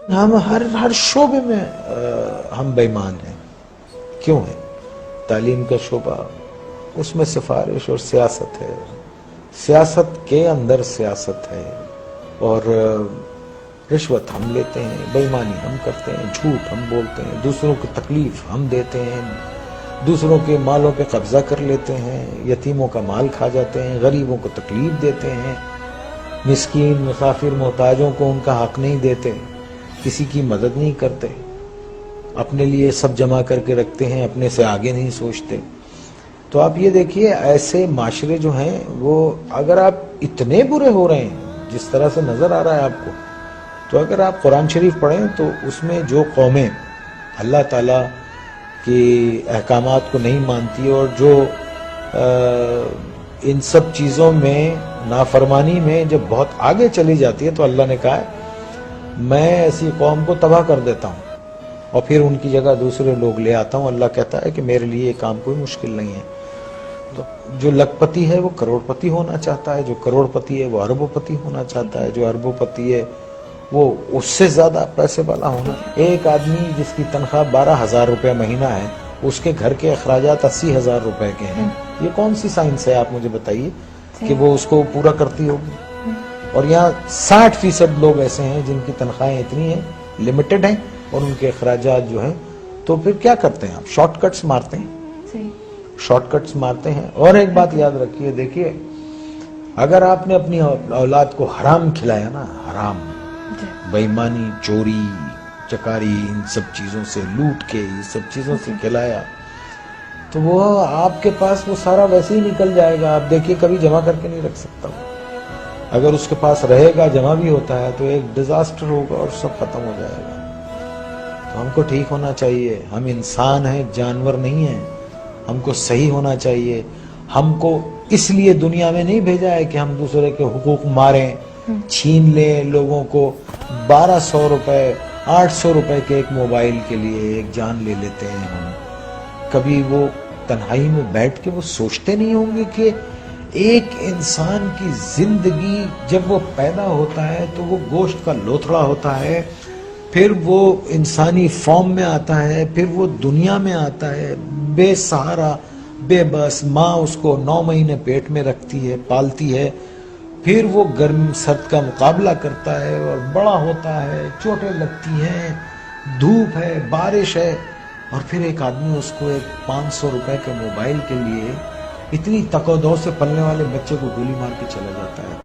ہم ہر شعبے میں ہم بے ایمان ہیں. کیوں ہے؟ تعلیم کا شعبہ، اس میں سفارش اور سیاست ہے، سیاست کے اندر سیاست ہے، اور رشوت ہم لیتے ہیں، بے ایمانی ہم کرتے ہیں، جھوٹ ہم بولتے ہیں، دوسروں کو تکلیف ہم دیتے ہیں، دوسروں کے مالوں پہ قبضہ کر لیتے ہیں، یتیموں کا مال کھا جاتے ہیں، غریبوں کو تکلیف دیتے ہیں، مسکین مسافر محتاجوں کو ان کا حق نہیں دیتے، کسی کی مدد نہیں کرتے، اپنے لیے سب جمع کر کے رکھتے ہیں، اپنے سے آگے نہیں سوچتے. تو آپ یہ دیکھیے ایسے معاشرے جو ہیں وہ اگر آپ اتنے برے ہو رہے ہیں جس طرح سے نظر آ رہا ہے آپ کو، تو اگر آپ قرآن شریف پڑھیں تو اس میں جو قومیں اللہ تعالیٰ کی احکامات کو نہیں مانتی اور جو ان سب چیزوں میں نافرمانی میں جب بہت آگے چلی جاتی ہے، تو اللہ نے کہا ہے میں ایسی قوم کو تباہ کر دیتا ہوں اور پھر ان کی جگہ دوسرے لوگ لے آتا ہوں. اللہ کہتا ہے کہ میرے لیے یہ کام کوئی مشکل نہیں ہے. تو جو لکھ پتی ہے وہ کروڑ پتی ہونا چاہتا ہے، جو کروڑ پتی ہے وہ اربوں پتی ہونا چاہتا ہے، جو اربوں پتی ہے وہ اس سے زیادہ پیسے والا ہونا. ایک آدمی جس کی تنخواہ 12,000 روپے مہینہ ہے، اس کے گھر کے اخراجات 80,000 روپے کے ہیں. یہ کون سی سائنس ہے آپ مجھے بتائیے کہ وہ اس کو پورا کرتی ہوگی؟ اور یہاں 60% لوگ ایسے ہیں جن کی تنخواہیں اتنی ہیں، لمیٹڈ ہیں، اور ان کے اخراجات جو ہیں. تو پھر کیا کرتے ہیں آپ؟ شارٹ کٹس مارتے ہیں، شارٹ کٹس مارتے ہیں. اور ایک بات یاد رکھیے، دیکھیے اگر آپ نے اپنی اولاد کو حرام کھلایا نا، حرام، بے ایمانی، چوری چکاری، ان سب چیزوں سے، لوٹ کے یہ سب چیزوں سے کھلایا، تو وہ آپ کے پاس وہ سارا ویسے ہی نکل جائے گا. آپ دیکھیے کبھی جمع کر کے نہیں رکھ سکتا. اگر اس کے پاس رہے گا، جمع بھی ہوتا ہے، تو ایک ڈیزاسٹر ہوگا اور سب ختم ہو جائے گا. تو ہم کو ٹھیک ہونا چاہیے. ہم انسان ہیں، جانور نہیں ہیں. ہم کو صحیح ہونا چاہیے. ہم کو اس لیے دنیا میں نہیں بھیجا ہے کہ ہم دوسرے کے حقوق ماریں، چھین لیں لوگوں کو. 1200 روپے 800 روپے کے ایک موبائل کے لیے ایک جان لے لیتے ہیں ہم. کبھی وہ تنہائی میں بیٹھ کے وہ سوچتے نہیں ہوں گے کہ ایک انسان کی زندگی جب وہ پیدا ہوتا ہے تو وہ گوشت کا لوتھڑا ہوتا ہے، پھر وہ انسانی فارم میں آتا ہے، پھر وہ دنیا میں آتا ہے بے سہارا، بے بس. ماں اس کو 9 مہینے پیٹ میں رکھتی ہے، پالتی ہے، پھر وہ گرم سرد کا مقابلہ کرتا ہے اور بڑا ہوتا ہے، چوٹیں لگتی ہیں، دھوپ ہے، بارش ہے، اور پھر ایک آدمی اس کو ایک 500 روپے کے موبائل کے لیے اتنی تک و دو سے پلنے والے بچے کو گولی مار کے چلا جاتا ہے.